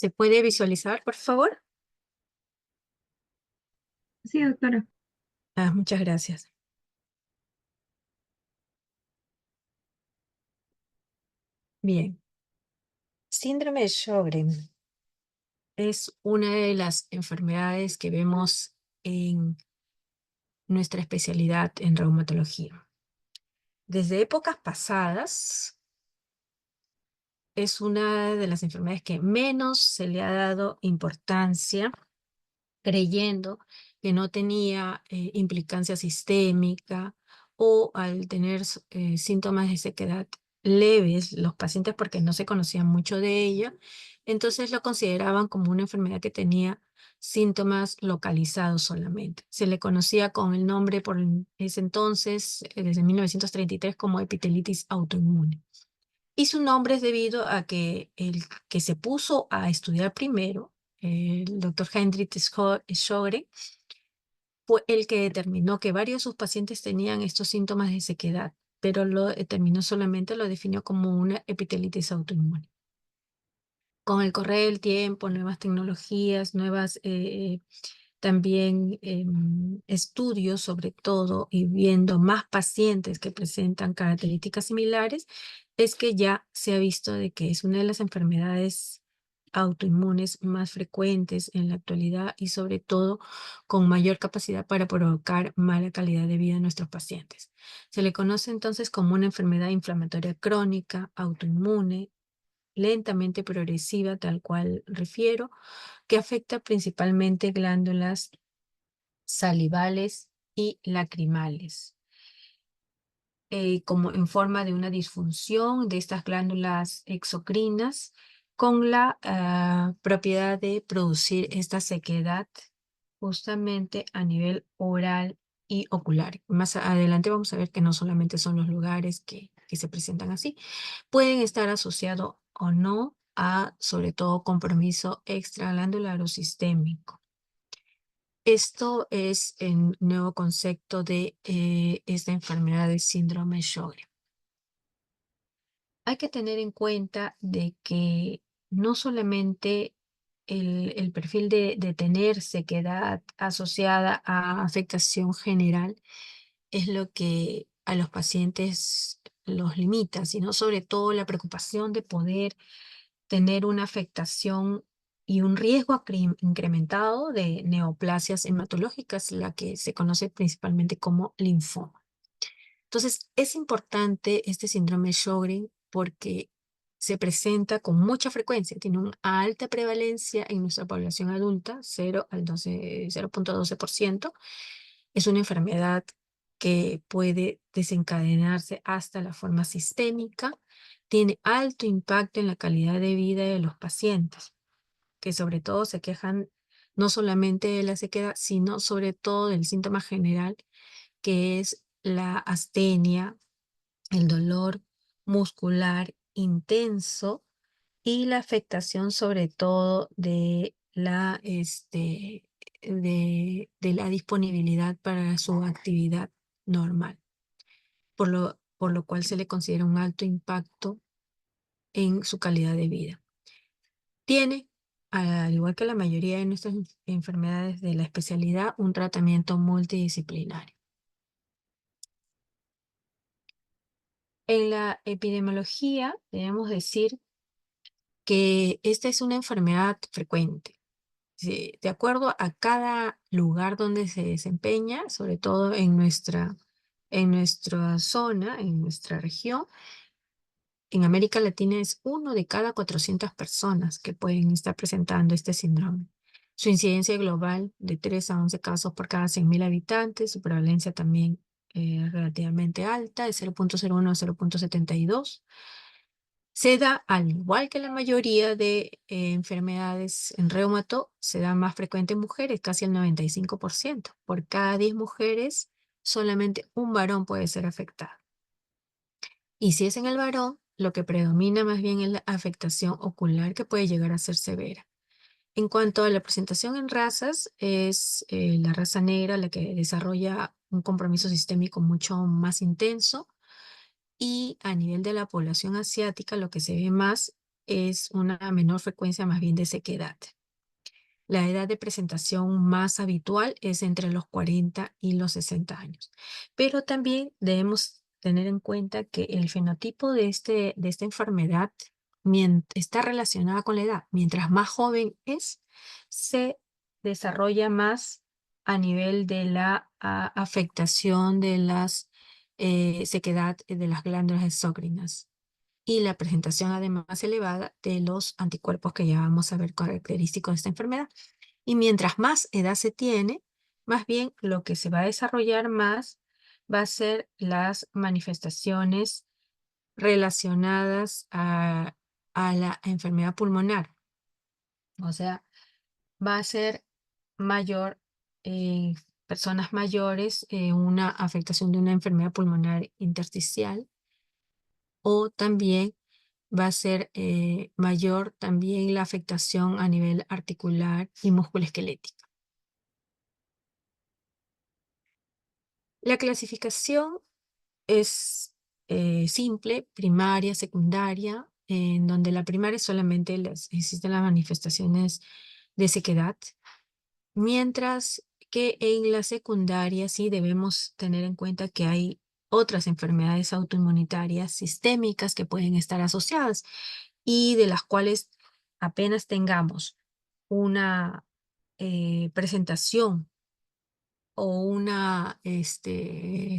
¿Se puede visualizar, por favor? Sí, doctora. Muchas gracias. Bien. Síndrome de Sjögren es una de las enfermedades que vemos en nuestra especialidad en reumatología. Desde épocas pasadas es una de las enfermedades que menos se le ha dado importancia, creyendo que no tenía implicancia sistémica o al tener síntomas de sequedad leves los pacientes porque no se conocía mucho de ella, entonces lo consideraban como una enfermedad que tenía síntomas localizados solamente. Se le conocía con el nombre por ese entonces, desde 1933, como epitelitis autoinmune. Y su nombre es debido a que el que se puso a estudiar primero, el doctor Heinrich Sjögren, fue el que determinó que varios de sus pacientes tenían estos síntomas de sequedad, pero lo determinó solamente, lo definió como una epitelitis autoinmune. Con el correr del tiempo, nuevas tecnologías, nuevas también estudios sobre todo y viendo más pacientes que presentan características similares, es que ya se ha visto de que es una de las enfermedades autoinmunes más frecuentes en la actualidad y sobre todo con mayor capacidad para provocar mala calidad de vida en nuestros pacientes. Se le conoce entonces como una enfermedad inflamatoria crónica, autoinmune, lentamente progresiva, tal cual refiero, que afecta principalmente glándulas salivales y lacrimales, como en forma de una disfunción de estas glándulas exocrinas con la propiedad de producir esta sequedad justamente a nivel oral y ocular. Más adelante vamos a ver que no solamente son los lugares que se presentan así, pueden estar asociados o no a, sobre todo, compromiso extraglandular o sistémico. Esto es el nuevo concepto de esta enfermedad de síndrome Sjögren. Hay que tener en cuenta de que no solamente el perfil de tener sequedad asociada a afectación general es lo que a los pacientes los limita, sino sobre todo la preocupación de poder tener una afectación y un riesgo incrementado de neoplasias hematológicas, la que se conoce principalmente como linfoma. Entonces, es importante este síndrome de Sjögren porque se presenta con mucha frecuencia, tiene una alta prevalencia en nuestra población adulta, 0.12%. Es una enfermedad que puede desencadenarse hasta la forma sistémica, tiene alto impacto en la calidad de vida de los pacientes, que sobre todo se quejan no solamente de la sequedad, sino sobre todo del síntoma general, que es la astenia, el dolor muscular intenso y la afectación sobre todo de la disponibilidad para su actividad normal, por lo cual se le considera un alto impacto en su calidad de vida. Tiene, al igual que la mayoría de nuestras enfermedades de la especialidad, un tratamiento multidisciplinario. En la epidemiología, debemos decir que esta es una enfermedad frecuente. Sí, de acuerdo a cada lugar donde se desempeña, sobre todo en nuestra zona, en nuestra región, en América Latina es 1 de cada 400 personas que pueden estar presentando este síndrome. Su incidencia global de 3 a 11 casos por cada 100.000 habitantes, su prevalencia también relativamente alta, de 0.01 a 0.72. Se da, al igual que la mayoría de enfermedades en reumato, se da más frecuente en mujeres, casi el 95%. Por cada 10 mujeres, solamente un varón puede ser afectado. Y si es en el varón, lo que predomina más bien es la afectación ocular que puede llegar a ser severa. En cuanto a la presentación en razas, es la raza negra la que desarrolla un compromiso sistémico mucho más intenso. Y a nivel de la población asiática, lo que se ve más es una menor frecuencia más bien de sequedad. La edad de presentación más habitual es entre los 40 y los 60 años. Pero también debemos tener en cuenta que el fenotipo de esta enfermedad está relacionada con la edad. Mientras más joven es, se desarrolla más a nivel de la afectación de las sequedad de las glándulas exócrinas y la presentación además elevada de los anticuerpos que ya vamos a ver característicos de esta enfermedad. Y mientras más edad se tiene, más bien lo que se va a desarrollar más va a ser las manifestaciones relacionadas a la enfermedad pulmonar. O sea, va a ser mayor en personas mayores una afectación de una enfermedad pulmonar intersticial, o también va a ser mayor también la afectación a nivel articular y musculoesquelético. La clasificación es simple, primaria, secundaria, en donde la primaria solamente existen las manifestaciones de sequedad, mientras que en la secundaria sí debemos tener en cuenta que hay otras enfermedades autoinmunitarias sistémicas que pueden estar asociadas y de las cuales apenas tengamos una presentación o una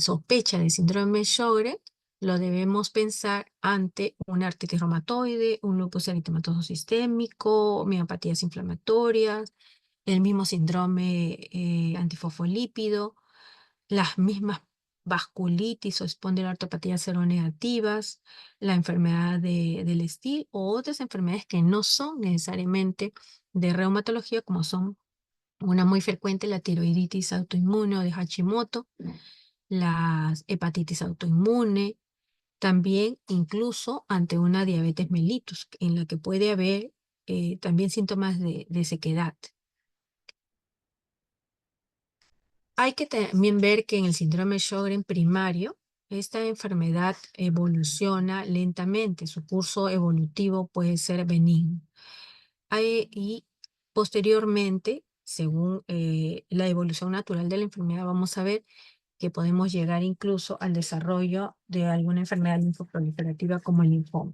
sospecha de síndrome de Sjögren, lo debemos pensar ante una artritis reumatoide, un lupus eritematoso sistémico, miopatías inflamatorias, el mismo síndrome antifosfolípido, las mismas vasculitis o espondiloartropatías seronegativas, la enfermedad del Still o otras enfermedades que no son necesariamente de reumatología, como son una muy frecuente, la tiroiditis autoinmune o de Hashimoto, la hepatitis autoinmune, también incluso ante una diabetes mellitus, en la que puede haber también síntomas de sequedad. Hay que también ver que en el síndrome de Sjögren primario, esta enfermedad evoluciona lentamente. Su curso evolutivo puede ser benigno. Y posteriormente, según la evolución natural de la enfermedad, vamos a ver que podemos llegar incluso al desarrollo de alguna enfermedad linfoproliferativa como el linfoma.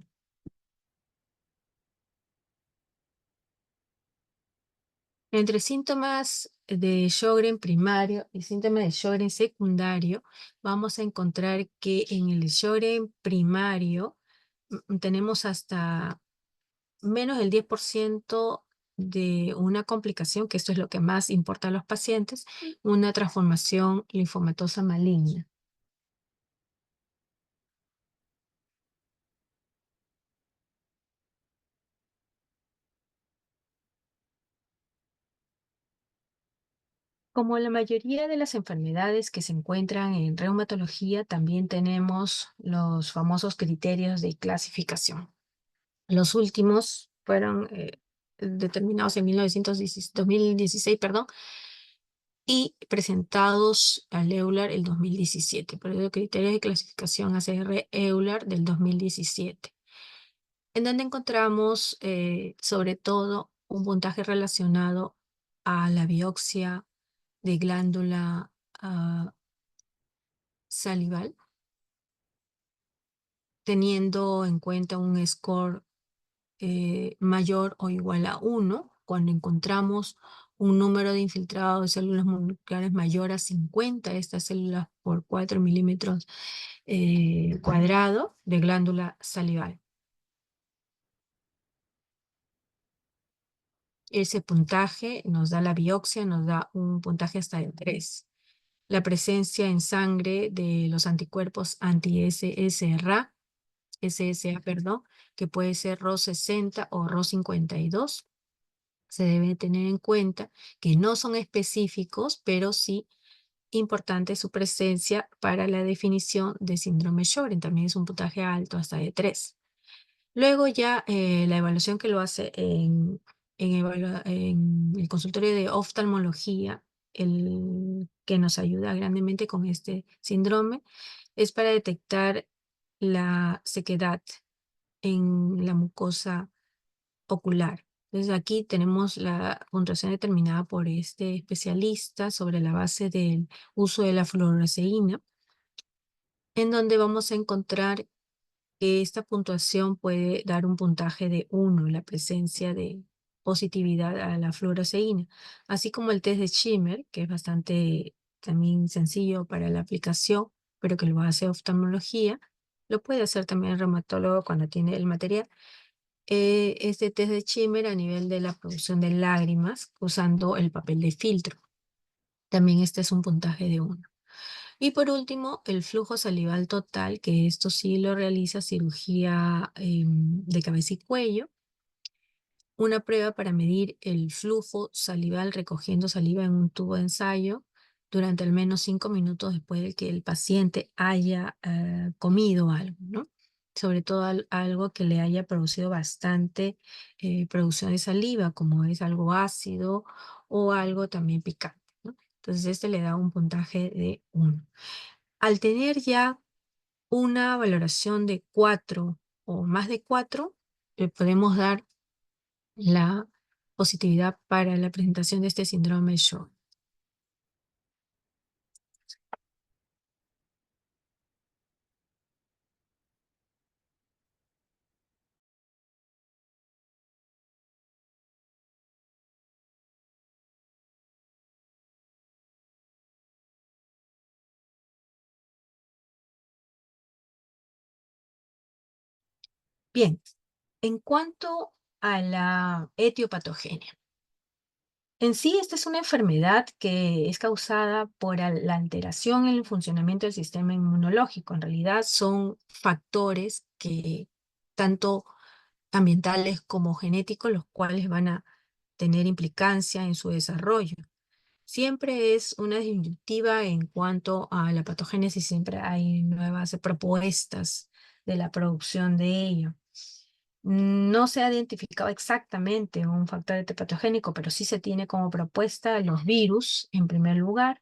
Entre síntomas de Sjögren primario y síntomas de Sjögren secundario, vamos a encontrar que en el Sjögren primario tenemos hasta menos del 10% de una complicación, que esto es lo que más importa a los pacientes, una transformación linfomatosa maligna. Como la mayoría de las enfermedades que se encuentran en reumatología, también tenemos los famosos criterios de clasificación. Los últimos fueron determinados en 2016, perdón, y presentados al EULAR el 2017, por el criterio de clasificación ACR EULAR del 2017, en donde encontramos sobre todo un puntaje relacionado a la biopsia de glándula salival, teniendo en cuenta un score mayor o igual a 1, cuando encontramos un número de infiltrado de células moleculares mayor a 50, estas células por 4 milímetros cuadrados de glándula salival. Ese puntaje nos da la biopsia, nos da un puntaje hasta de 3. La presencia en sangre de los anticuerpos anti-SSA, perdón, que puede ser RO60 o RO52. Se debe tener en cuenta que no son específicos, pero sí importante su presencia para la definición de síndrome Sjögren. También es un puntaje alto, hasta de 3. Luego ya la evaluación que lo hace en el consultorio de oftalmología, el que nos ayuda grandemente con este síndrome, es para detectar la sequedad en la mucosa ocular. Entonces aquí tenemos la puntuación determinada por este especialista sobre la base del uso de la fluoresceína, en donde vamos a encontrar que esta puntuación puede dar un puntaje de 1, la presencia de positividad a la fluoresceína, así como el test de Schimmer, que es bastante también sencillo para la aplicación, pero que lo hace oftalmología, lo puede hacer también el reumatólogo cuando tiene el material. Este test de Schimmer a nivel de la producción de lágrimas usando el papel de filtro. También este es un puntaje de 1. Y por último, el flujo salival total, que esto sí lo realiza cirugía de cabeza y cuello. Una prueba para medir el flujo salival recogiendo saliva en un tubo de ensayo durante al menos 5 minutos después de que el paciente haya comido algo, ¿no? Sobre todo algo que le haya producido bastante producción de saliva, como es algo ácido o algo también picante, ¿no? Entonces este le da un puntaje de 1. Al tener ya una valoración de 4 o más de 4, le podemos dar la positividad para la presentación de este síndrome de Sjögren. Bien, en cuanto a la etiopatogenia. En sí, esta es una enfermedad que es causada por la alteración en el funcionamiento del sistema inmunológico. En realidad son factores que tanto ambientales como genéticos, los cuales van a tener implicancia en su desarrollo. Siempre es una disyuntiva en cuanto a la patogénesis, siempre hay nuevas propuestas de la producción de ello. No se ha identificado exactamente un factor patogénico, pero sí se tiene como propuesta los virus, en primer lugar,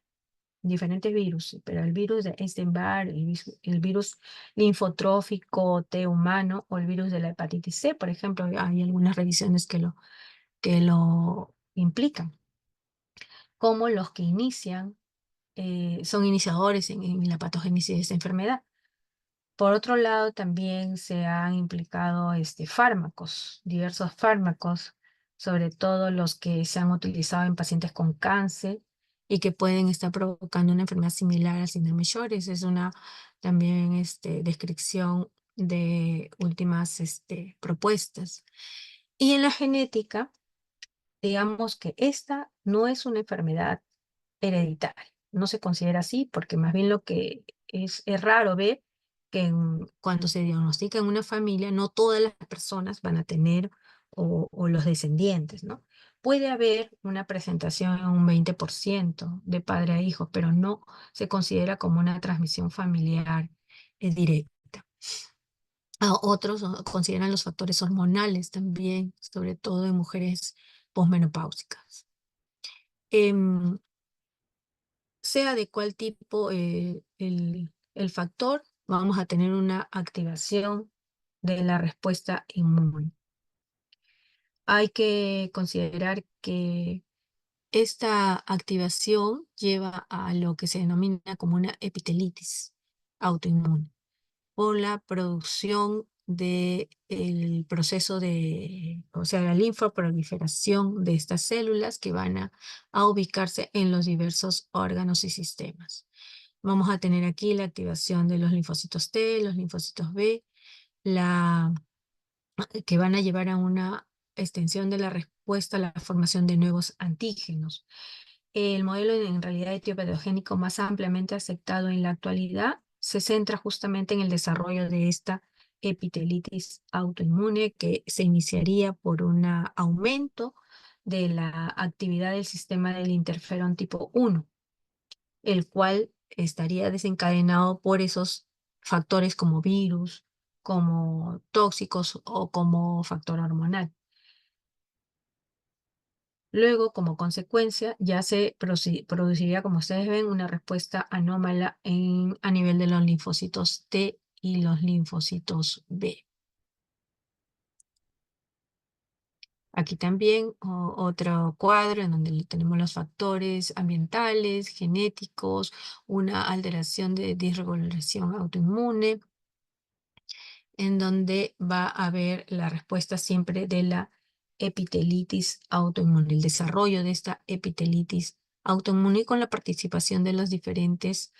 diferentes virus, pero el virus de Epstein-Barr, el virus linfotrófico T humano o el virus de la hepatitis C, por ejemplo, hay algunas revisiones que lo implican, como los que inician son iniciadores en la patogénesis de esta enfermedad. Por otro lado, también se han implicado fármacos, diversos fármacos, sobre todo los que se han utilizado en pacientes con cáncer y que pueden estar provocando una enfermedad similar al síndrome Sjögren. Es una también descripción de últimas propuestas. Y en la genética, digamos que esta no es una enfermedad hereditaria. No se considera así porque más bien lo que es raro ver que cuando se diagnostica en una familia, no todas las personas van a tener o los descendientes, ¿no? Puede haber una presentación en un 20% de padre a hijo, pero no se considera como una transmisión familiar directa. Otros consideran los factores hormonales también, sobre todo en mujeres posmenopáusicas. Em, sea de cuál tipo el factor, vamos a tener una activación de la respuesta inmune. Hay que considerar que esta activación lleva a lo que se denomina como una epitelitis autoinmune por la producción del proceso de, o sea, la linfoproliferación de estas células que van a ubicarse en los diversos órganos y sistemas. Vamos a tener aquí la activación de los linfocitos T, los linfocitos B, que van a llevar a una extensión de la respuesta a la formación de nuevos antígenos. El modelo en realidad etiopatogénico más ampliamente aceptado en la actualidad se centra justamente en el desarrollo de esta epitelitis autoinmune que se iniciaría por un aumento de la actividad del sistema del interferón tipo 1, el cual estaría desencadenado por esos factores como virus, como tóxicos o como factor hormonal. Luego, como consecuencia, ya se produciría, como ustedes ven, una respuesta anómala a nivel de los linfocitos T y los linfocitos B. Aquí también otro cuadro en donde tenemos los factores ambientales, genéticos, una alteración de disregulación autoinmune, en donde va a haber la respuesta siempre de la epitelitis autoinmune, el desarrollo de esta epitelitis autoinmune con la participación de las diferentes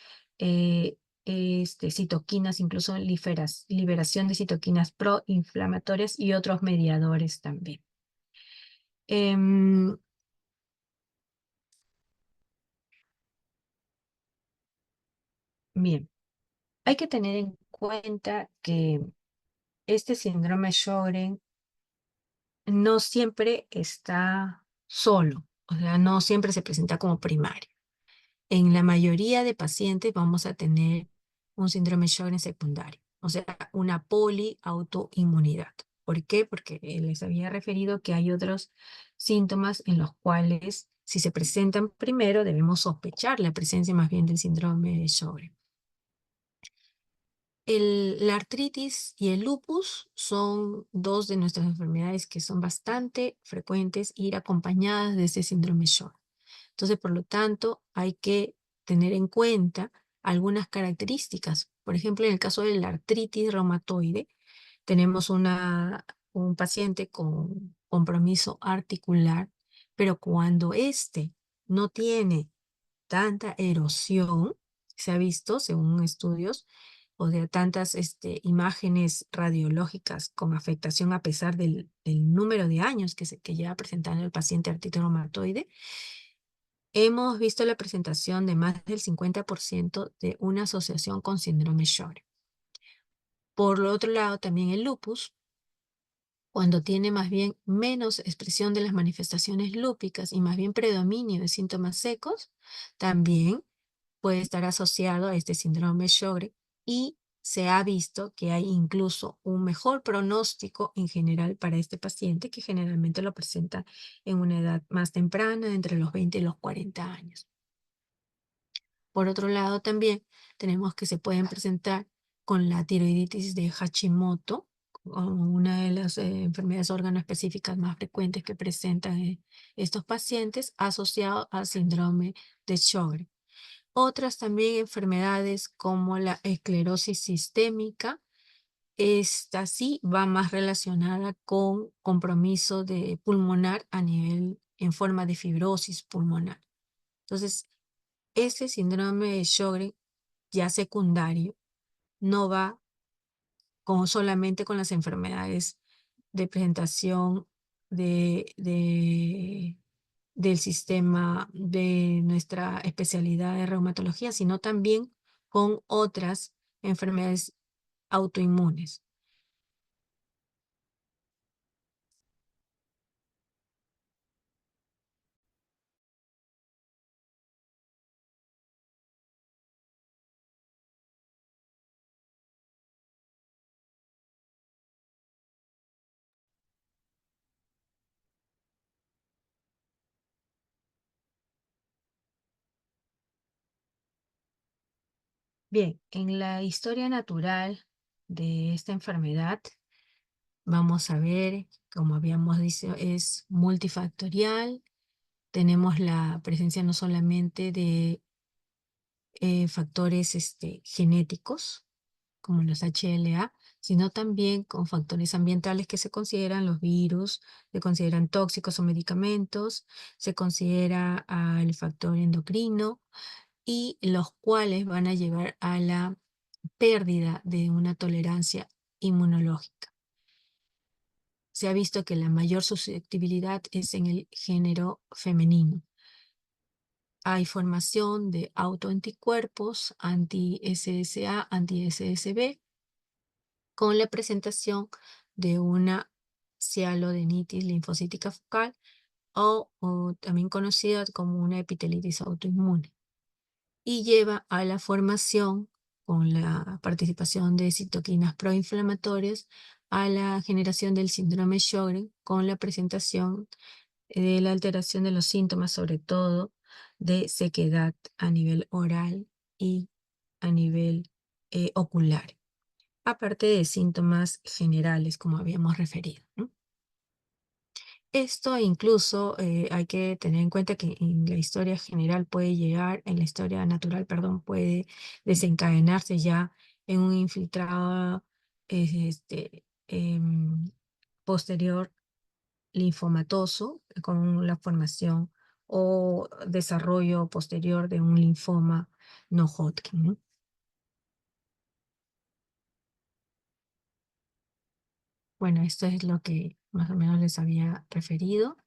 citoquinas, incluso liberación de citoquinas proinflamatorias y otros mediadores también. Em, Bien, hay que tener en cuenta que este síndrome de Sjögren no siempre está solo, o sea, no siempre se presenta como primario. En la mayoría de pacientes vamos a tener un síndrome de Sjögren secundario, o sea, una poliautoinmunidad. ¿Por qué? Porque les había referido que hay otros síntomas en los cuales, si se presentan primero, debemos sospechar la presencia más bien del síndrome de Sjögren. La artritis y el lupus son dos de nuestras enfermedades que son bastante frecuentes ir acompañadas de este síndrome Sjögren. Entonces, por lo tanto, hay que tener en cuenta algunas características. Por ejemplo, en el caso de la artritis reumatoide, tenemos un paciente con compromiso articular, pero cuando éste no tiene tanta erosión, se ha visto según estudios, o de tantas imágenes radiológicas con afectación a pesar del número de años que lleva presentando el paciente artritis reumatoide, hemos visto la presentación de más del 50% de una asociación con síndrome Sjögren. Por lo otro lado, también el lupus, cuando tiene más bien menos expresión de las manifestaciones lúpicas y más bien predominio de síntomas secos, también puede estar asociado a este síndrome de Sjögren y se ha visto que hay incluso un mejor pronóstico en general para este paciente que generalmente lo presenta en una edad más temprana, entre los 20 y los 40 años. Por otro lado, también tenemos que se pueden presentar con la tiroiditis de Hashimoto, como una de las enfermedades órgano específicas más frecuentes que presentan estos pacientes asociado al síndrome de Sjögren. Otras también enfermedades como la esclerosis sistémica, esta sí va más relacionada con compromiso de pulmonar a nivel en forma de fibrosis pulmonar. Entonces, ese síndrome de Sjögren ya secundario no va solamente con las enfermedades de presentación del sistema de nuestra especialidad de reumatología, sino también con otras enfermedades autoinmunes. Bien, en la historia natural de esta enfermedad, vamos a ver, como habíamos dicho, es multifactorial. Tenemos la presencia no solamente de factores genéticos, como los HLA, sino también con factores ambientales que se consideran los virus, se consideran tóxicos o medicamentos, se considera el factor endocrino y los cuales van a llevar a la pérdida de una tolerancia inmunológica. Se ha visto que la mayor susceptibilidad es en el género femenino. Hay formación de autoanticuerpos anti-SSA, anti-SSB, con la presentación de una cialodenitis linfocítica focal o también conocida como una epitelitis autoinmune, y lleva a la formación, con la participación de citoquinas proinflamatorias, a la generación del síndrome Sjögren con la presentación de la alteración de los síntomas, sobre todo de sequedad a nivel oral y a nivel ocular, aparte de síntomas generales, como habíamos referido, ¿no? Esto incluso hay que tener en cuenta que en la historia general puede llegar, en la historia natural, perdón, puede desencadenarse ya en un infiltrado posterior linfomatoso con la formación o desarrollo posterior de un linfoma no Hodgkin, ¿no? Bueno, esto es lo que más o menos les había referido.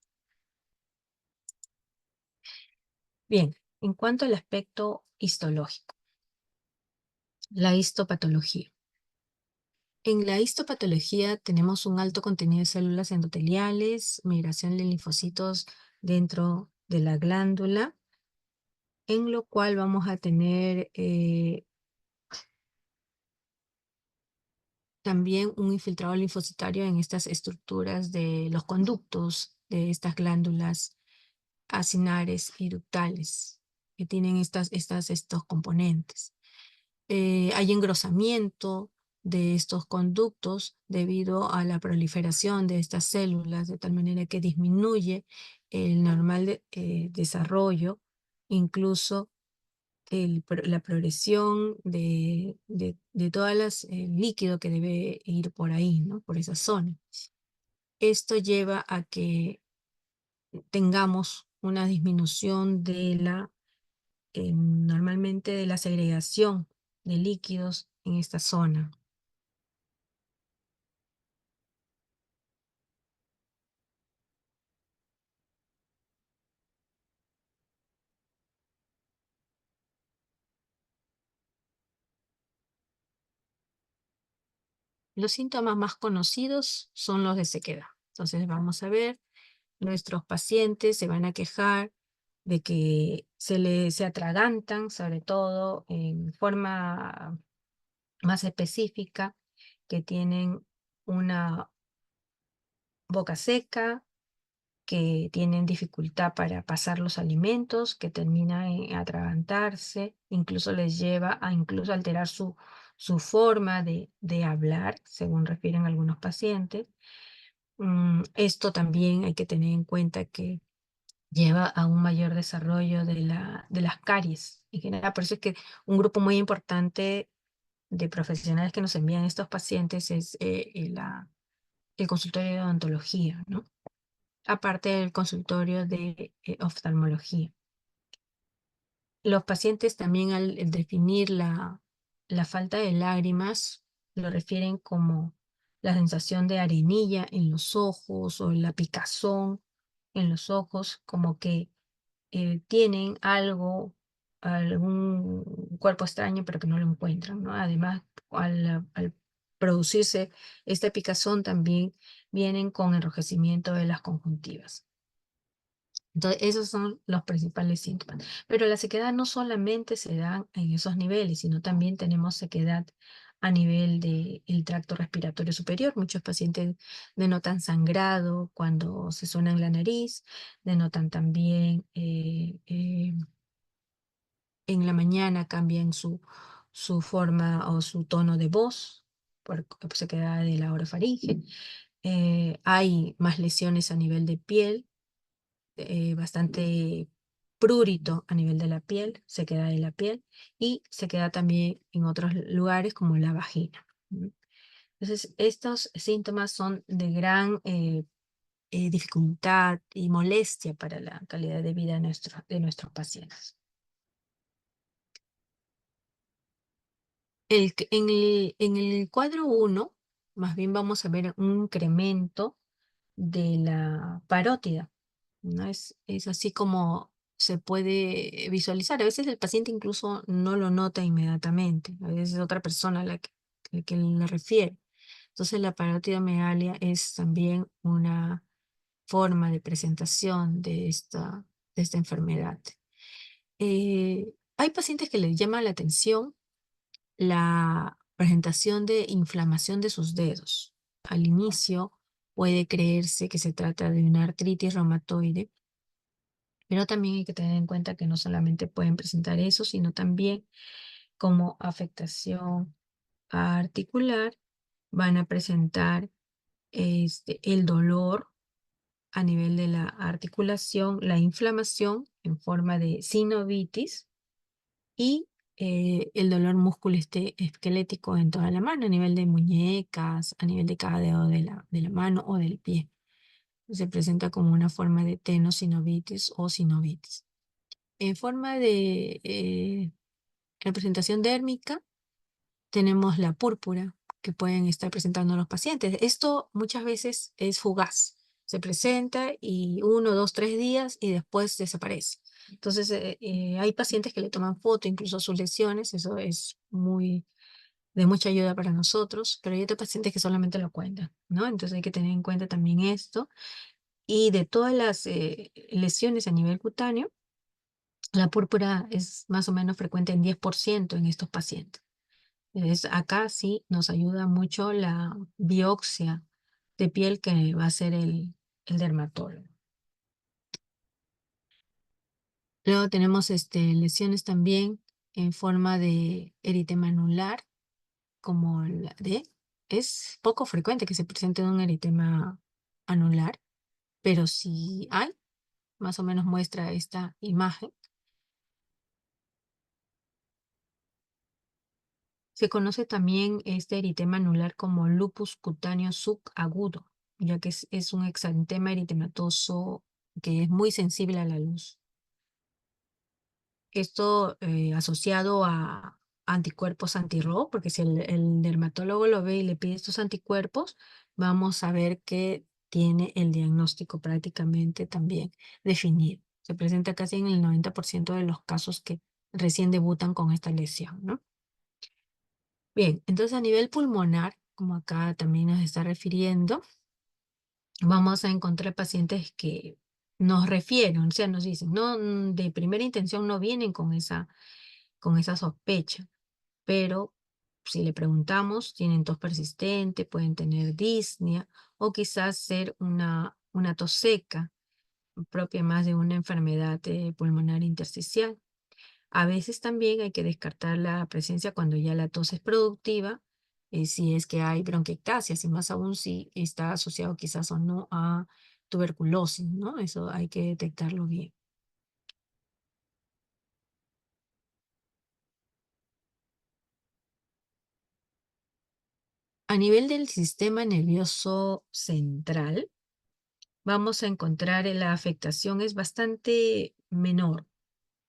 Bien, en cuanto al aspecto histológico, la histopatología. En la histopatología tenemos un alto contenido de células endoteliales, migración de linfocitos dentro de la glándula, en lo cual vamos a tener también un infiltrado linfocitario en estas estructuras de los conductos de estas glándulas acinares y ductales, que tienen estos componentes. Hay engrosamiento de estos conductos debido a la proliferación de estas células, de tal manera que disminuye el normal desarrollo, incluso la progresión de todas las líquido que debe ir por ahí, ¿no? Por esa zona. Esto lleva a que tengamos una disminución de normalmente de la segregación de líquidos en esta zona. Los síntomas más conocidos son los de sequedad. Entonces vamos a ver, nuestros pacientes se van a quejar de que se atragantan, sobre todo en forma más específica, que tienen una boca seca, que tienen dificultad para pasar los alimentos, que terminan en atragantarse, incluso les lleva a incluso alterar su forma de hablar, según refieren algunos pacientes. Esto también hay que tener en cuenta que lleva a un mayor desarrollo de las caries en general. Por eso es que un grupo muy importante de profesionales que nos envían estos pacientes es el consultorio de odontología, ¿no? Aparte del consultorio de oftalmología. Los pacientes también al definir la falta de lágrimas lo refieren como la sensación de arenilla en los ojos o la picazón en los ojos, como que tienen algo, algún cuerpo extraño, pero que no lo encuentran, ¿no? Además, al producirse esta picazón también vienen con enrojecimiento de las conjuntivas. Entonces, esos son los principales síntomas. Pero la sequedad no solamente se da en esos niveles, sino también tenemos sequedad a nivel del tracto respiratorio superior. Muchos pacientes denotan sangrado cuando se suena en la nariz, denotan también en la mañana cambian su forma o su tono de voz por sequedad de la orofaringe. Hay más lesiones a nivel de piel, bastante prurito a nivel de la piel, sequedad de la piel, y sequedad también en otros lugares como la vagina. Entonces, estos síntomas son de gran dificultad y molestia para la calidad de vida de nuestros pacientes. En el cuadro 1, más bien vamos a ver un incremento de la parótida, ¿no? Es así como se puede visualizar. A veces el paciente incluso no lo nota inmediatamente, a veces es otra persona a la que le refiere. Entonces la parótida megalia es también una forma de presentación de esta enfermedad. Hay pacientes que les llama la atención la presentación de inflamación de sus dedos. Al inicio puede creerse que se trata de una artritis reumatoide, pero también hay que tener en cuenta que no solamente pueden presentar eso, sino también como afectación articular van a presentar el dolor a nivel de la articulación, la inflamación en forma de sinovitis y el dolor musculoesquelético en toda la mano, a nivel de muñecas, a nivel de cada dedo de la mano o del pie. Se presenta como una forma de tenosinovitis o sinovitis. En forma de representación dérmica, tenemos la púrpura que pueden estar presentando los pacientes. Esto muchas veces es fugaz. Se presenta y 1, 2, 3 días y después desaparece. Entonces, hay pacientes que le toman foto, incluso a sus lesiones. Eso es de mucha ayuda para nosotros, pero hay otros pacientes que solamente lo cuentan, ¿no? Entonces hay que tener en cuenta también esto. Y de todas las lesiones a nivel cutáneo, la púrpura es más o menos frecuente en 10% en estos pacientes. Acá sí nos ayuda mucho la biopsia de piel que va a hacer el dermatólogo. Luego tenemos lesiones también en forma de eritema anular, como es poco frecuente que se presente un eritema anular, pero si hay, más o menos muestra esta imagen. Se conoce también este eritema anular como lupus cutáneo subagudo, ya que es un exantema eritematoso que es muy sensible a la luz. Esto asociado a anticuerpos anti-RO, porque si el dermatólogo lo ve y le pide estos anticuerpos, vamos a ver que tiene el diagnóstico prácticamente también definido. Se presenta casi en el 90% de los casos que recién debutan con esta lesión, ¿no? Bien, entonces a nivel pulmonar, como acá también nos está refiriendo, vamos a encontrar pacientes que nos refieren, o sea, nos dicen, no, de primera intención no vienen con esa sospecha, pero si le preguntamos, tienen tos persistente, pueden tener disnea o quizás ser una tos seca, propia más de una enfermedad pulmonar intersticial. A veces también hay que descartar la presencia cuando ya la tos es productiva, si es que hay bronquiectasias y más aún si está asociado quizás o no a tuberculosis, ¿no? Eso hay que detectarlo bien. A nivel del sistema nervioso central, vamos a encontrar la afectación es bastante menor,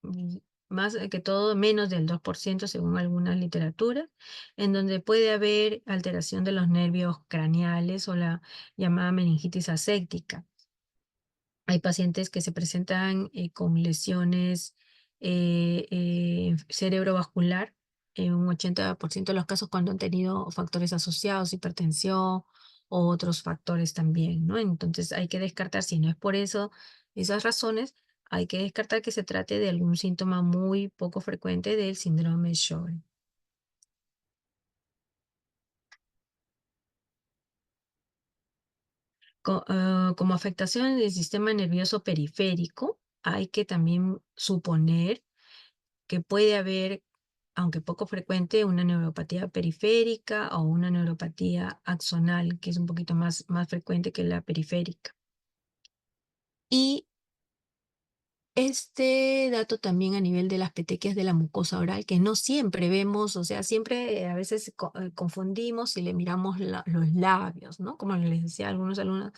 mm, más que todo menos del 2% según alguna literatura, en donde puede haber alteración de los nervios craneales o la llamada meningitis aséptica. Hay pacientes que se presentan con lesiones cerebrovascular en un 80% de los casos cuando han tenido factores asociados, hipertensión o otros factores también, ¿no? Entonces hay que descartar, si no es por eso, esas razones, hay que descartar que se trate de algún síntoma muy poco frecuente del síndrome de Sjögren. Como afectación del sistema nervioso periférico, hay que también suponer que puede haber, aunque poco frecuente, una neuropatía periférica o una neuropatía axonal, que es un poquito más frecuente que la periférica. Y este dato también a nivel de las petequias de la mucosa oral, que no siempre vemos, o sea, siempre a veces confundimos y le miramos los labios, ¿no? Como les decía a algunos alumnos,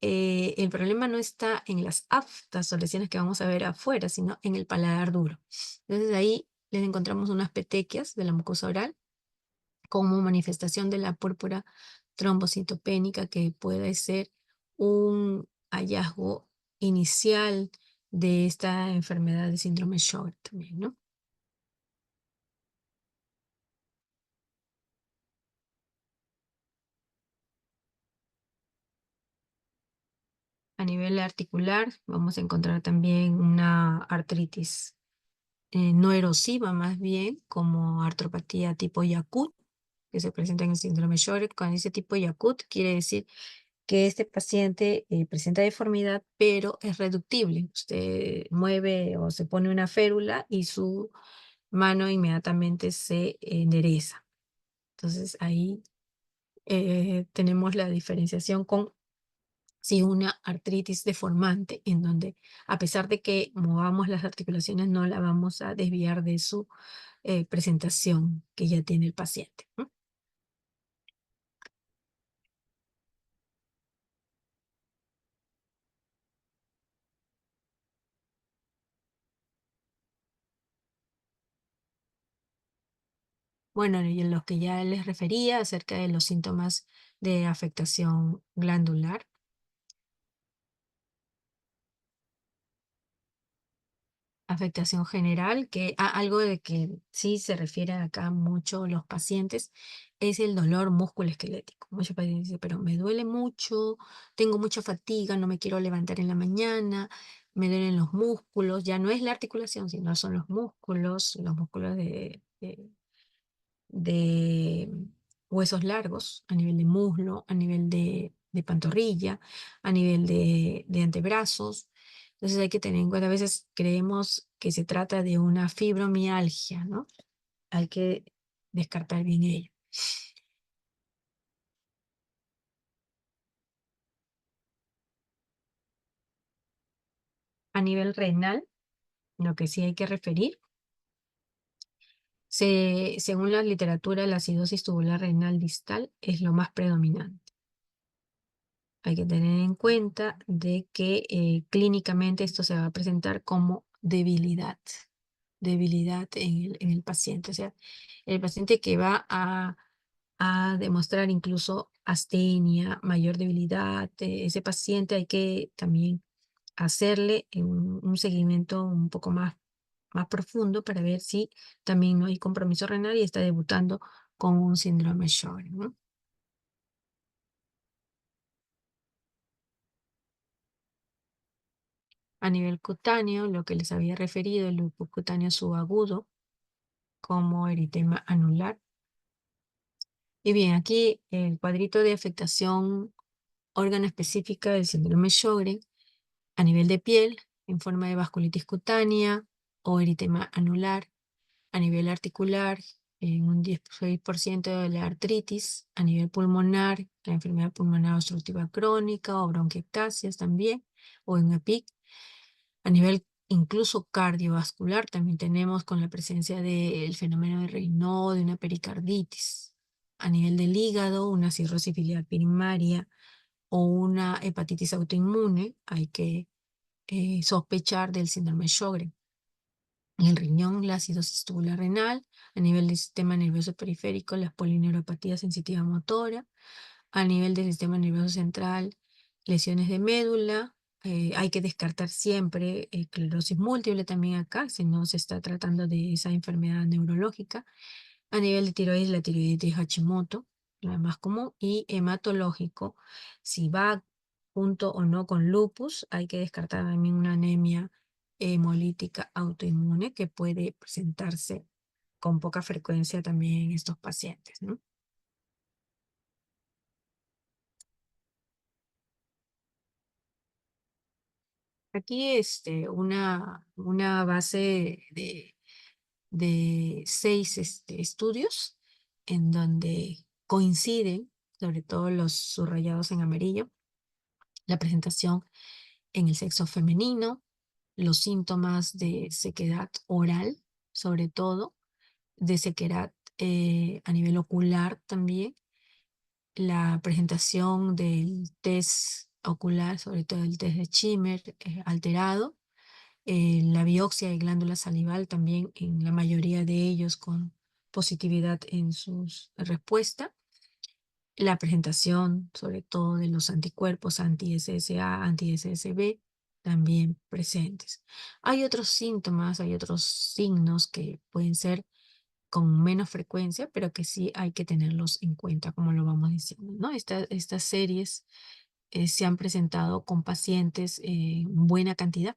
el problema no está en las aftas o lesiones que vamos a ver afuera, sino en el paladar duro. Entonces ahí les encontramos unas petequias de la mucosa oral como manifestación de la púrpura trombocitopénica que puede ser un hallazgo inicial de esta enfermedad de síndrome Sjögren también, ¿no? A nivel articular vamos a encontrar también una artritis no erosiva más bien, como artropatía tipo Yakut, que se presenta en el síndrome Sjögren. Con ese tipo Yakut quiere decir que este paciente presenta deformidad, pero es reductible. Usted mueve o se pone una férula y su mano inmediatamente se endereza. Entonces ahí tenemos la diferenciación con sí una artritis deformante, en donde a pesar de que movamos las articulaciones, no la vamos a desviar de su presentación que ya tiene el paciente, ¿no? Bueno, y en los que ya les refería acerca de los síntomas de afectación glandular, afectación general, que algo de que sí se refiere acá mucho los pacientes, es el dolor musculoesquelético. Muchos pacientes dicen, pero me duele mucho, tengo mucha fatiga, no me quiero levantar en la mañana, me duelen los músculos, ya no es la articulación, sino son los músculos de huesos largos, a nivel de muslo, a nivel de pantorrilla, a nivel de antebrazos. Entonces hay que tener en cuenta, a veces creemos que se trata de una fibromialgia, ¿no? Hay que descartar bien ello. A nivel renal, lo que sí hay que referir, según la literatura, la acidosis tubular renal distal es lo más predominante. Hay que tener en cuenta de que clínicamente esto se va a presentar como debilidad en el paciente. O sea, el paciente que va a demostrar incluso astenia, mayor debilidad, ese paciente hay que también hacerle un seguimiento un poco más profundo para ver si también no hay compromiso renal y está debutando con un síndrome Sjögren, ¿no? A nivel cutáneo, lo que les había referido, el lupus cutáneo subagudo, como eritema anular. Y bien, aquí el cuadrito de afectación órgano específica del síndrome Sjögren a nivel de piel, en forma de vasculitis cutánea o eritema anular, a nivel articular, en un 16% de la artritis, a nivel pulmonar, la enfermedad pulmonar obstructiva crónica o bronquiectasias también, o en EPIC. A nivel incluso cardiovascular, también tenemos con la presencia del fenómeno de Raynaud, de una pericarditis. A nivel del hígado, una cirrosis biliar primaria o una hepatitis autoinmune, hay que sospechar del síndrome Sjögren. En el riñón, la acidosis tubular renal, a nivel del sistema nervioso periférico, la polineuropatía sensitiva motora, a nivel del sistema nervioso central, lesiones de médula. Hay que descartar siempre esclerosis múltiple también acá, si no se está tratando de esa enfermedad neurológica. A nivel de tiroides, la tiroiditis Hashimoto, la más común, y hematológico, si va junto o no con lupus, hay que descartar también una anemia hemolítica autoinmune que puede presentarse con poca frecuencia también en estos pacientes, ¿no? Aquí una base de 6 estudios en donde coinciden, sobre todo los subrayados en amarillo, la presentación en el sexo femenino, los síntomas de sequedad oral, sobre todo, de sequedad a nivel ocular también, la presentación del test ocular, sobre todo el test de Schimmer alterado, la biopsia de glándula salival también en la mayoría de ellos con positividad en su respuesta, la presentación sobre todo de los anticuerpos anti-SSA, anti-SSB también presentes. Hay otros síntomas, hay otros signos que pueden ser con menos frecuencia, pero que sí hay que tenerlos en cuenta, como lo vamos diciendo, ¿no? Estas series se han presentado con pacientes en buena cantidad.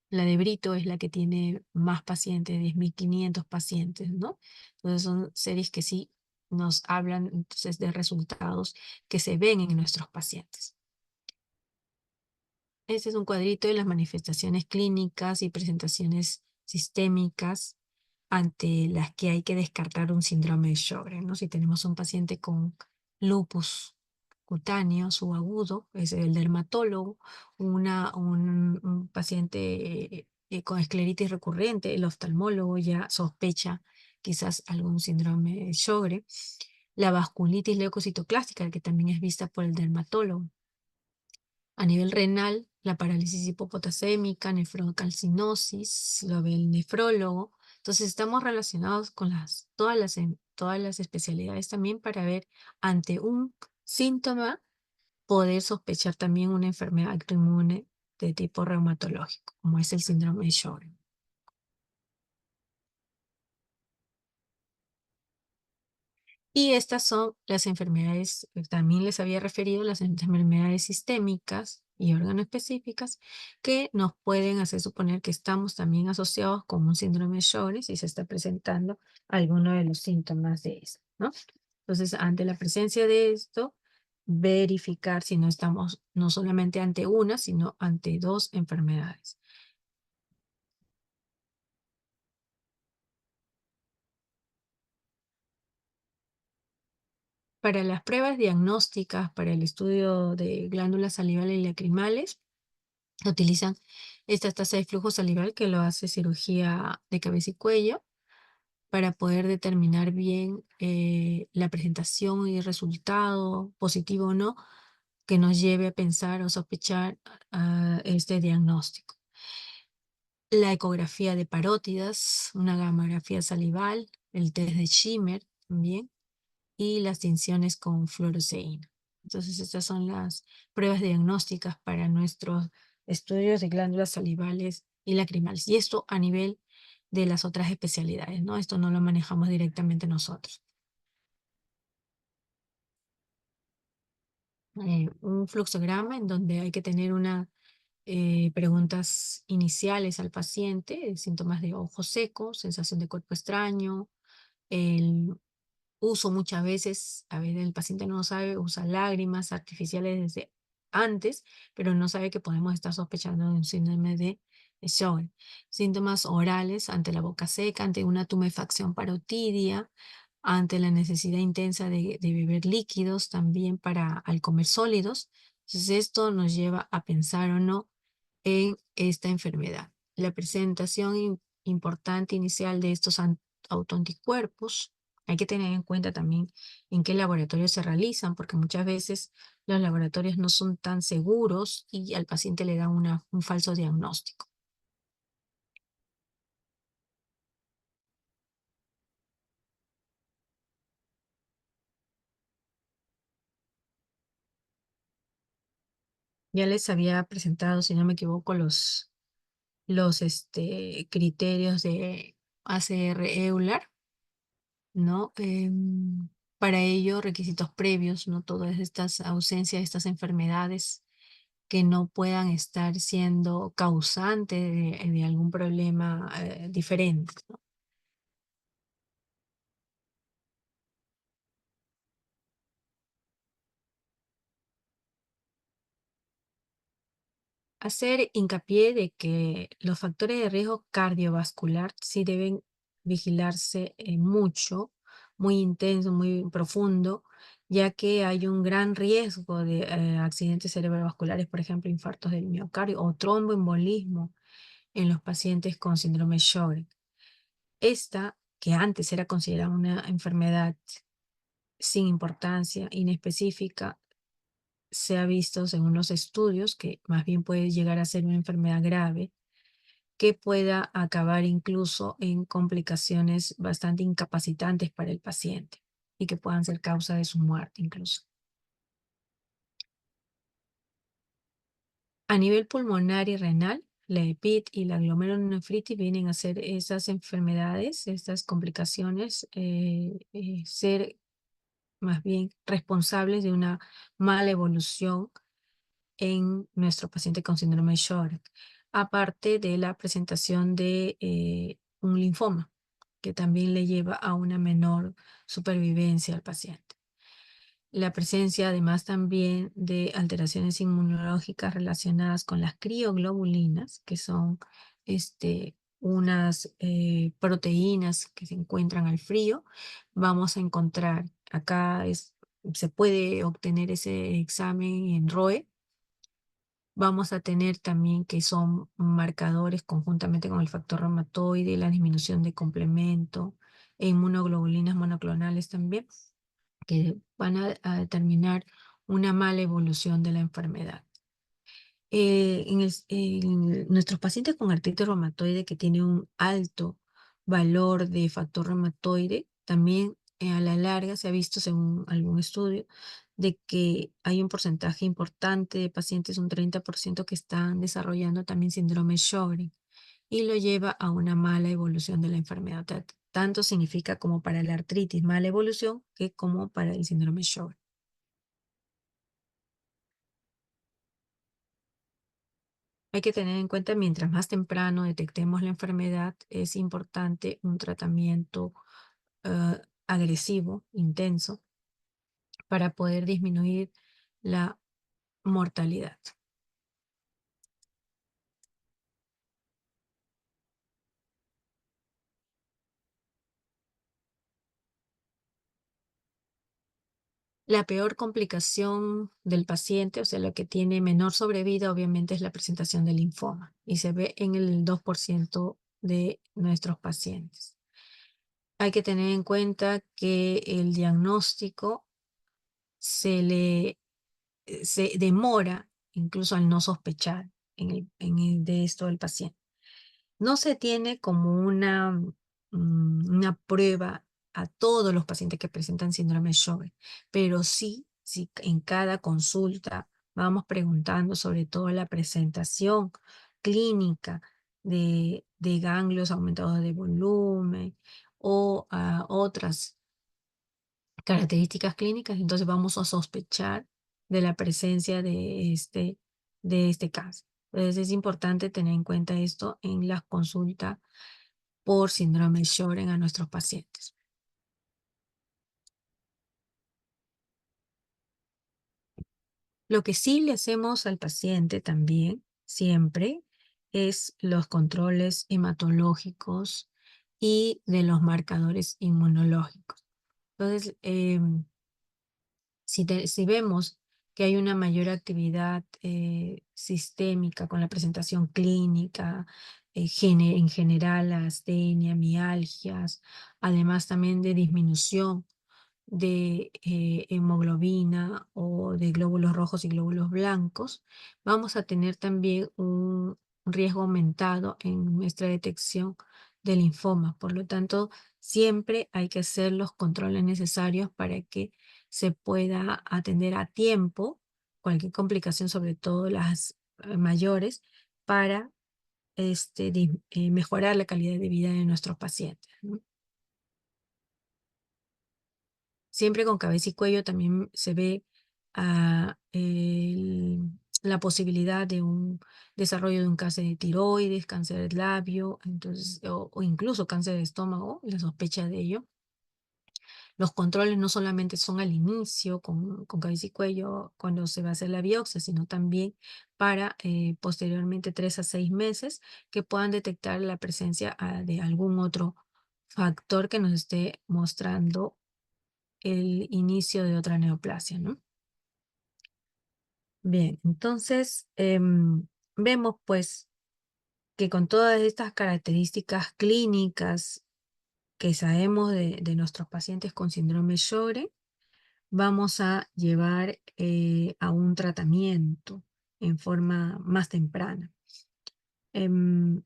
La de Brito es la que tiene más pacientes, 10.500 pacientes, ¿no? Entonces son series que sí nos hablan entonces de resultados que se ven en nuestros pacientes. Este es un cuadrito de las manifestaciones clínicas y presentaciones sistémicas ante las que hay que descartar un síndrome de Sjögren, ¿no? Si tenemos un paciente con lupus cutáneo subagudo, es el dermatólogo, un paciente con escleritis recurrente, el oftalmólogo ya sospecha quizás algún síndrome de Sjögren, la vasculitis leucocitoclástica, que también es vista por el dermatólogo. A nivel renal, la parálisis hipopotasémica, nefrocalcinosis, lo ve el nefrólogo. Entonces estamos relacionados con todas las especialidades también para ver ante un síntoma, poder sospechar también una enfermedad autoinmune de tipo reumatológico, como es el síndrome de Sjögren. Y estas son las enfermedades, también les había referido, las enfermedades sistémicas y específicas que nos pueden hacer suponer que estamos también asociados con un síndrome de Sjögren si se está presentando alguno de los síntomas de esto, ¿no? Entonces, ante la presencia de esto, verificar si no estamos no solamente ante una, sino ante dos enfermedades. Para las pruebas diagnósticas, para el estudio de glándulas salivales y lacrimales, utilizan esta tasa de flujo salival que lo hace cirugía de cabeza y cuello para poder determinar bien la presentación y el resultado, positivo o no, que nos lleve a pensar o sospechar este diagnóstico. La ecografía de parótidas, una gamografía salival, el test de Schimmer también, y las tinciones con fluoresceína. Entonces, estas son las pruebas diagnósticas para nuestros estudios de glándulas salivales y lacrimales. Y esto a nivel de las otras especialidades, ¿no? Esto no lo manejamos directamente nosotros. Un fluxograma en donde hay que tener preguntas iniciales al paciente, síntomas de ojos secos, sensación de cuerpo extraño, el uso muchas veces, a veces el paciente no lo sabe, usa lágrimas artificiales desde antes, pero no sabe que podemos estar sospechando de un síndrome de Sjögren. Síntomas orales ante la boca seca, ante una tumefacción parotidia, ante la necesidad intensa de beber líquidos también para al comer sólidos. Entonces esto nos lleva a pensar o no en esta enfermedad. La presentación importante inicial de estos autoanticuerpos, hay que tener en cuenta también en qué laboratorios se realizan, porque muchas veces los laboratorios no son tan seguros y al paciente le dan un falso diagnóstico. Ya les había presentado, si no me equivoco, los criterios de ACR-EULAR, ¿no? Para ello, requisitos previos, ¿no? Todas estas ausencias, estas enfermedades que no puedan estar siendo causante de algún problema diferente, ¿no? Hacer hincapié de que los factores de riesgo cardiovascular sí deben vigilarse mucho, muy intenso, muy profundo, ya que hay un gran riesgo de accidentes cerebrovasculares, por ejemplo, infartos del miocardio o tromboembolismo en los pacientes con síndrome de Sjögren. Esta, que antes era considerada una enfermedad sin importancia, inespecífica, se ha visto según los estudios que más bien puede llegar a ser una enfermedad grave que pueda acabar incluso en complicaciones bastante incapacitantes para el paciente y que puedan ser causa de su muerte incluso. A nivel pulmonar y renal, la EPID y la glomerulonefritis vienen a ser esas enfermedades, estas complicaciones, ser más bien responsables de una mala evolución en nuestro paciente con síndrome de Sjögren, aparte de la presentación de un linfoma, que también le lleva a una menor supervivencia al paciente. La presencia además también de alteraciones inmunológicas relacionadas con las crioglobulinas, que son unas proteínas que se encuentran al frío, vamos a encontrar acá se puede obtener ese examen en ROE. Vamos a tener también que son marcadores conjuntamente con el factor reumatoide, la disminución de complemento e inmunoglobulinas monoclonales también, que van a determinar una mala evolución de la enfermedad. Nuestros pacientes con artritis reumatoide que tienen un alto valor de factor reumatoide, también a la larga se ha visto, según algún estudio, de que hay un porcentaje importante de pacientes, un 30%, que están desarrollando también síndrome Sjögren y lo lleva a una mala evolución de la enfermedad. Tanto significa como para la artritis mala evolución que como para el síndrome Sjögren. Hay que tener en cuenta, mientras más temprano detectemos la enfermedad, es importante un tratamiento agresivo, intenso, para poder disminuir la mortalidad. La peor complicación del paciente, o sea, la que tiene menor sobrevida, obviamente es la presentación del linfoma y se ve en el 2% de nuestros pacientes. Hay que tener en cuenta que el diagnóstico se demora incluso al no sospechar de esto del paciente. No se tiene como una prueba a todos los pacientes que presentan síndrome de Sjögren, pero sí en cada consulta vamos preguntando sobre todo la presentación clínica de ganglios aumentados de volumen o otras características clínicas, entonces vamos a sospechar de la presencia de este cáncer. Entonces es importante tener en cuenta esto en la consulta por síndrome de Sjögren a nuestros pacientes. Lo que sí le hacemos al paciente también, siempre, es los controles hematológicos y de los marcadores inmunológicos. Entonces, si vemos que hay una mayor actividad sistémica con la presentación clínica, en general astenia, mialgias, además también de disminución de hemoglobina o de glóbulos rojos y glóbulos blancos, vamos a tener también un riesgo aumentado en nuestra detección de linfoma. Por lo tanto, siempre hay que hacer los controles necesarios para que se pueda atender a tiempo cualquier complicación, sobre todo las mayores, para mejorar la calidad de vida de nuestros pacientes, ¿no? Siempre con cabeza y cuello también se ve la posibilidad de un desarrollo de un cáncer de tiroides, cáncer de labio, entonces, o incluso cáncer de estómago, la sospecha de ello. Los controles no solamente son al inicio con cabeza y cuello cuando se va a hacer la biopsia, sino también para posteriormente 3 a 6 meses que puedan detectar la presencia de algún otro factor que nos esté mostrando el inicio de otra neoplasia, ¿no? Bien, entonces vemos pues que con todas estas características clínicas que sabemos de nuestros pacientes con síndrome Sjögren, vamos a llevar a un tratamiento en forma más temprana. Em,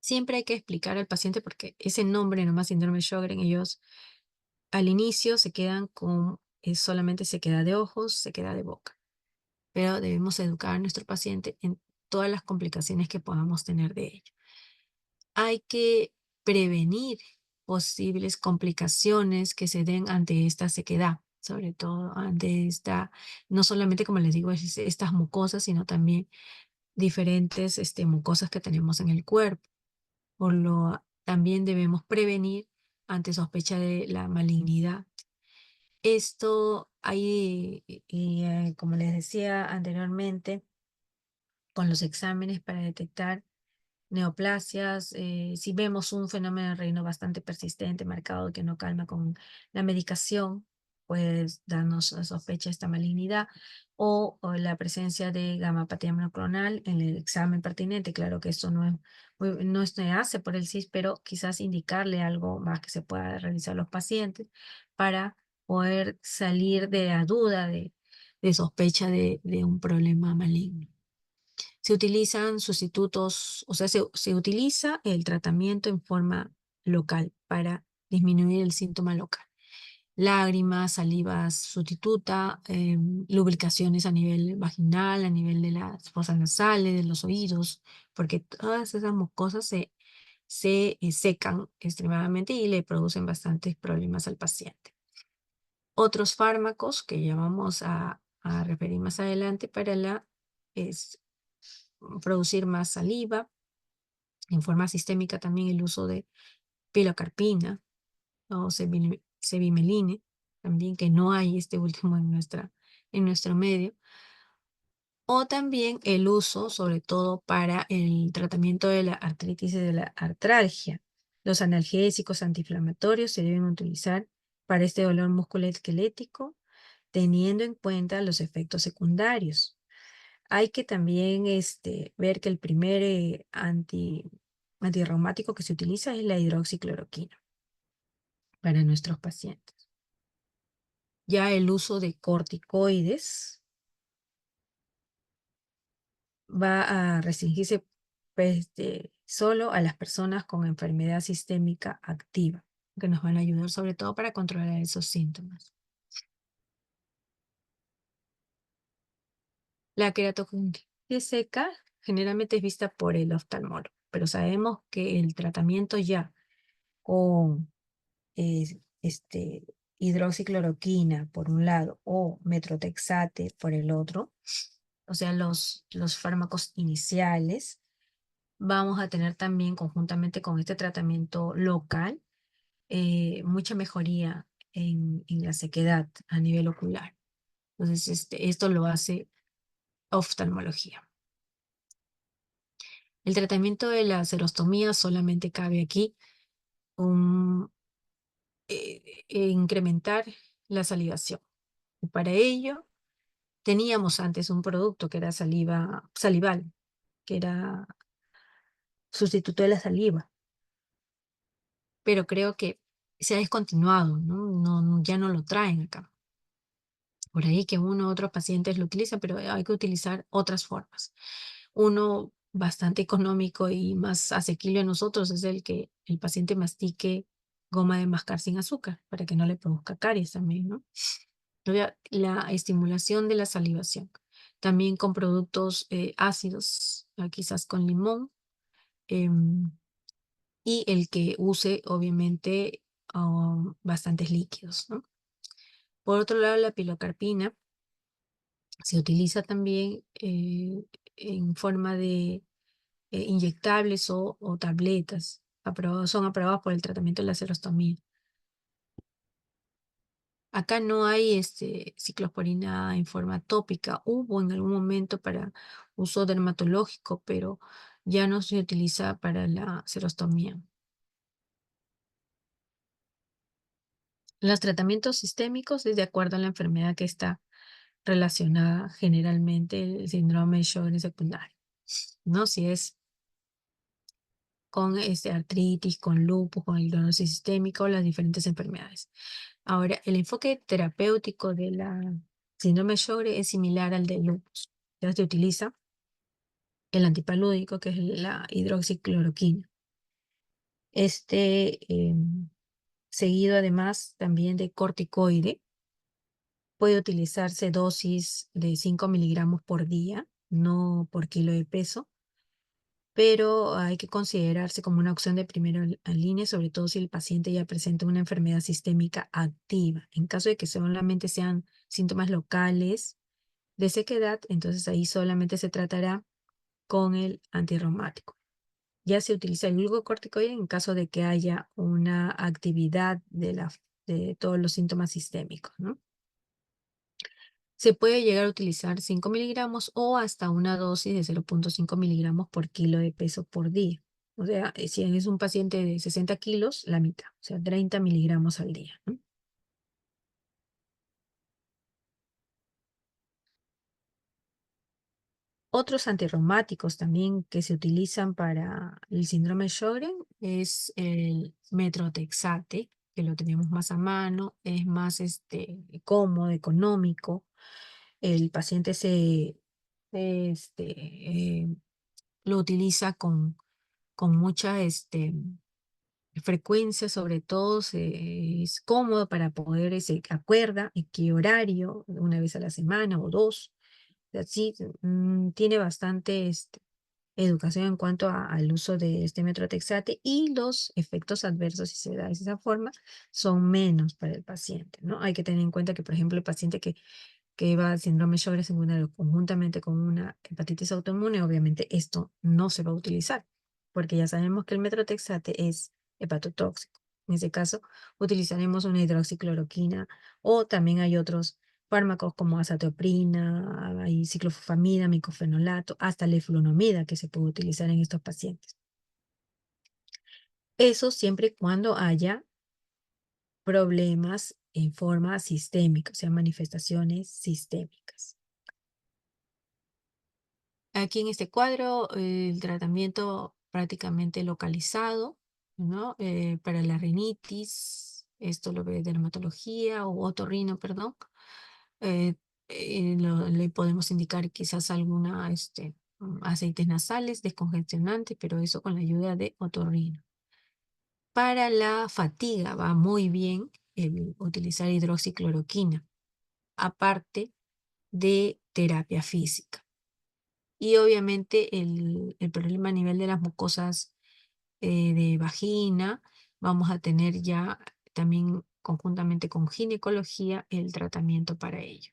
Siempre hay que explicar al paciente porque ese nombre nomás síndrome de Sjögren, ellos al inicio se quedan con solamente sequedad de ojos, sequedad de boca, pero debemos educar a nuestro paciente en todas las complicaciones que podamos tener de ello. Hay que prevenir posibles complicaciones que se den ante esta sequedad, sobre todo ante no solamente, como les digo, estas mucosas, sino también diferentes mucosas que tenemos en el cuerpo. También debemos prevenir ante sospecha de la malignidad Esto hay, como les decía anteriormente, con los exámenes para detectar neoplasias, si vemos un fenómeno de reino bastante persistente, marcado, que no calma con la medicación, puede darnos la sospecha de esta malignidad, o la presencia de gamma-apatía monoclonal en el examen pertinente. Claro que esto no se hace por el CIS, pero quizás indicarle algo más que se pueda realizar los pacientes para poder salir de la duda de sospecha de un problema maligno. Se utilizan sustitutos, o sea, se utiliza el tratamiento en forma local para disminuir el síntoma local. Lágrimas, saliva sustituta, lubricaciones a nivel vaginal, a nivel de las fosas nasales, de los oídos, porque todas esas mucosas se secan extremadamente y le producen bastantes problemas al paciente. Otros fármacos que ya vamos a referir más adelante para es producir más saliva. En forma sistémica también el uso de pilocarpina o cevimeline, también que no hay este último en nuestro medio. O también el uso, sobre todo para el tratamiento de la artritis y de la artralgia. Los analgésicos antiinflamatorios se deben utilizar para este dolor musculoesquelético, teniendo en cuenta los efectos secundarios. Hay que también ver que el primer antirreumático que se utiliza es la hidroxicloroquina para nuestros pacientes. Ya el uso de corticoides va a restringirse solo a las personas con enfermedad sistémica activa, que nos van a ayudar sobre todo para controlar esos síntomas. La queratoconjuntivitis seca generalmente es vista por el oftalmólogo, pero sabemos que el tratamiento ya con hidroxicloroquina por un lado o metrotexate por el otro, o sea, los fármacos iniciales, vamos a tener también conjuntamente con este tratamiento local mucha mejoría en la sequedad a nivel ocular. Entonces, esto lo hace oftalmología. El tratamiento de la xerostomía solamente cabe aquí incrementar la salivación. Y para ello, teníamos antes un producto que era salival, que era sustituto de la saliva, pero creo que se ha descontinuado, ¿no? Ya no lo traen acá. Por ahí que uno u otros pacientes lo utilizan, pero hay que utilizar otras formas. Uno bastante económico y más asequible a nosotros es el que el paciente mastique goma de mascar sin azúcar para que no le produzca caries también, ¿no? La estimulación de la salivación. También con productos ácidos, quizás con limón, em, y el que use obviamente bastantes líquidos, ¿no? Por otro lado, la pilocarpina se utiliza también en forma de inyectables o tabletas. Son aprobados por el tratamiento de la xerostomía. Acá no hay ciclosporina en forma tópica. Hubo en algún momento para uso dermatológico, pero ya no se utiliza para la xerostomía. Los tratamientos sistémicos es de acuerdo a la enfermedad que está relacionada generalmente el síndrome de Sjögren secundario, ¿no? Si es con artritis, con lupus, con esclerosis sistémica o las diferentes enfermedades. Ahora, el enfoque terapéutico de la síndrome de Sjögren es similar al del lupus. Ya se utiliza el antipalúdico, que es la hidroxicloroquina. Seguido además también de corticoide, puede utilizarse dosis de 5 miligramos por día, no por kilo de peso, pero hay que considerarse como una opción de primera línea, sobre todo si el paciente ya presenta una enfermedad sistémica activa. En caso de que solamente sean síntomas locales de sequedad, entonces ahí solamente se tratará con el antirreumático. Ya se utiliza el glucocorticoide en caso de que haya una actividad de la de todos los síntomas sistémicos, ¿no? Se puede llegar a utilizar 5 miligramos o hasta una dosis de 0,5 miligramos por kilo de peso por día. O sea, si es un paciente de 60 kilos, la mitad, o sea, 30 miligramos al día, ¿no? Otros antirreumáticos también que se utilizan para el síndrome de Sjögren es el metrotexate, que lo tenemos más a mano, es más cómodo, económico. El paciente lo utiliza con mucha frecuencia, sobre todo es cómodo para poder, se acuerda en qué horario, una vez a la semana o dos. Así tiene bastante educación en cuanto al uso de este metrotexate, y los efectos adversos, si se da de esa forma, son menos para el paciente, ¿no? Hay que tener en cuenta que, por ejemplo, el paciente que lleva síndrome de Sjögren secundario conjuntamente con una hepatitis autoinmune, obviamente esto no se va a utilizar, porque ya sabemos que el metrotexate es hepatotóxico. En ese caso, utilizaremos una hidroxicloroquina, o también hay otros fármacos como azathioprina, hay ciclofosfamida, micofenolato, hasta leflunomida que se puede utilizar en estos pacientes. Eso siempre y cuando haya problemas en forma sistémica, o sea, manifestaciones sistémicas. Aquí en este cuadro, el tratamiento prácticamente localizado, ¿no? Para la rinitis, esto lo ve dermatología o otorrino, perdón. eh, le podemos indicar quizás alguna aceites nasales, descongestionantes, pero eso con la ayuda de otorrino. Para la fatiga va muy bien el utilizar hidroxicloroquina, aparte de terapia física. Y obviamente el problema a nivel de las mucosas de vagina, vamos a tener ya también conjuntamente con ginecología el tratamiento para ello.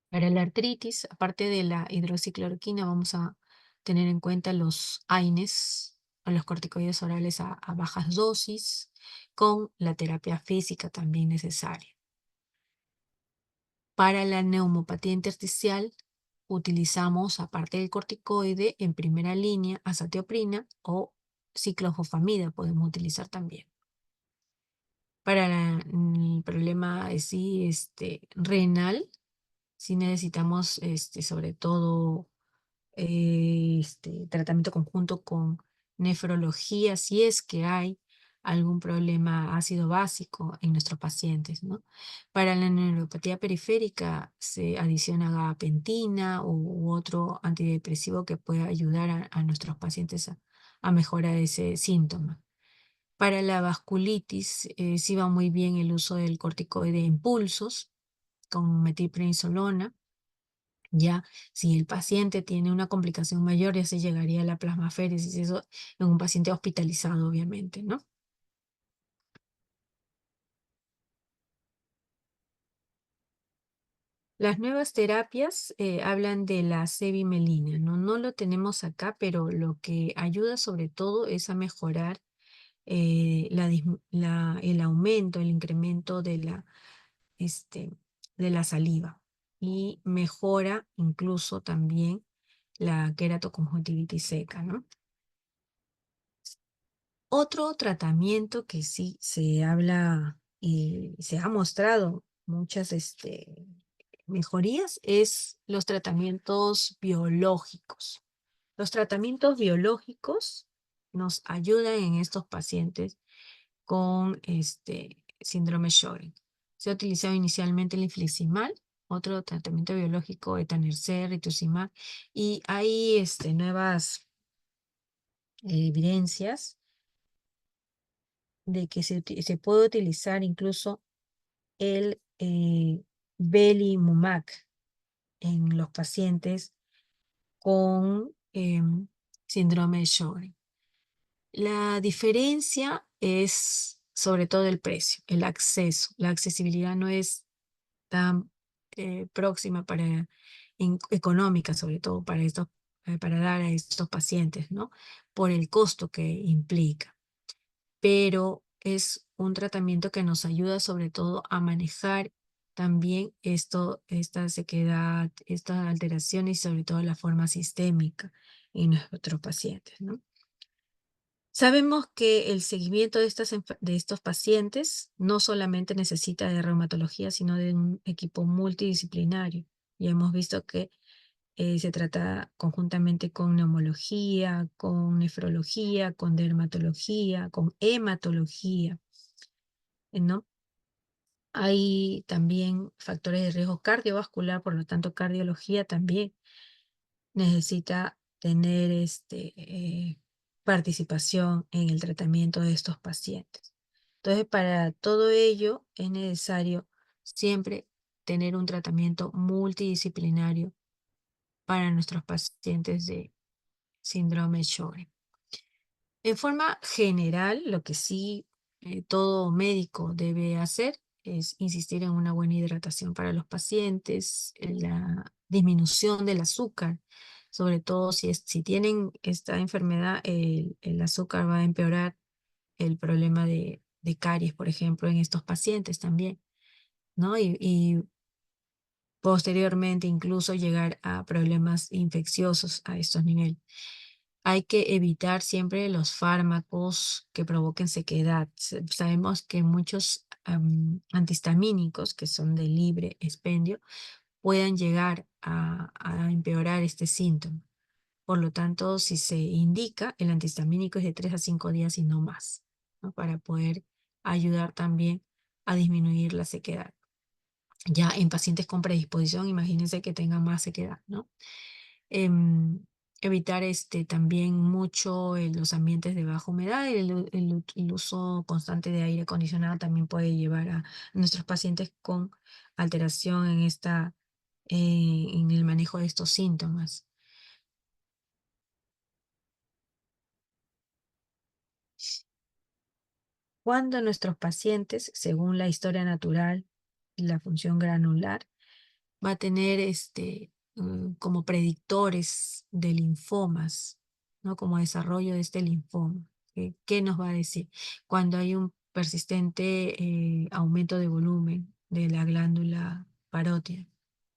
Para la artritis, aparte de la hidroxicloroquina, vamos a tener en cuenta los AINES o los corticoides orales a bajas dosis, con la terapia física también necesaria. Para la neumopatía intersticial, utilizamos, aparte del corticoide, en primera línea azatioprina o ciclofosfamida podemos utilizar también. Para el problema sí, renal, sí necesitamos sobre todo tratamiento conjunto con nefrología, si es que hay algún problema ácido básico en nuestros pacientes, ¿no? Para la neuropatía periférica se adiciona gabapentina u otro antidepresivo que pueda ayudar a nuestros pacientes a mejorar ese síntoma. Para la vasculitis, sí va muy bien el uso del corticoide de impulsos con metilprednisolona. Ya, si el paciente tiene una complicación mayor, ya se llegaría a la plasmaféresis, eso en un paciente hospitalizado, obviamente, ¿no? Las nuevas terapias hablan de la cevimelina, ¿no? No lo tenemos acá, pero lo que ayuda sobre todo es a mejorar el aumento, el incremento de la saliva, y mejora incluso también la queratoconjuntivitis seca, ¿no? Otro tratamiento que sí se habla y se ha mostrado muchas mejorías es los tratamientos biológicos. Los tratamientos biológicos nos ayudan en estos pacientes con síndrome Sjögren. Se ha utilizado inicialmente el infliximab, otro tratamiento biológico, etanercept, rituximab, y hay nuevas evidencias de que se puede utilizar incluso el belimumab en los pacientes con síndrome de Sjögren. La diferencia es sobre todo el precio, el acceso. La accesibilidad no es tan próxima económica, sobre todo para estos para dar a estos pacientes, ¿no? Por el costo que implica. Pero es un tratamiento que nos ayuda sobre todo a manejar también esta sequedad, estas alteraciones y sobre todo la forma sistémica en nuestros pacientes, ¿no? Sabemos que el seguimiento de estos pacientes no solamente necesita de reumatología, sino de un equipo multidisciplinario. Y hemos visto que se trata conjuntamente con neumología, con nefrología, con dermatología, con hematología, ¿no? Hay también factores de riesgo cardiovascular, por lo tanto, cardiología también necesita tener participación en el tratamiento de estos pacientes. Entonces, para todo ello es necesario siempre tener un tratamiento multidisciplinario para nuestros pacientes de síndrome de Sjögren. En forma general, lo que sí todo médico debe hacer es insistir en una buena hidratación para los pacientes, en la disminución del azúcar, sobre todo si tienen esta enfermedad, el azúcar va a empeorar el problema de caries, por ejemplo, en estos pacientes también, ¿no? Y posteriormente incluso llegar a problemas infecciosos a estos niveles. Hay que evitar siempre los fármacos que provoquen sequedad. Sabemos que muchos antihistamínicos, que son de libre expendio, pueden llegar a empeorar este síntoma. Por lo tanto, si se indica, el antihistamínico es de 3 a 5 días y no más, ¿no? Para poder ayudar también a disminuir la sequedad. Ya en pacientes con predisposición, imagínense que tengan más sequedad, ¿no? Em, Evitar también mucho los ambientes de baja humedad y el uso constante de aire acondicionado también puede llevar a nuestros pacientes con alteración en el manejo de estos síntomas. Cuando nuestros pacientes, según la historia natural y la función granular, va a tener como predictores de linfomas, ¿no? Como desarrollo de este linfoma. ¿Qué nos va a decir? Cuando hay un persistente aumento de volumen de la glándula parótida,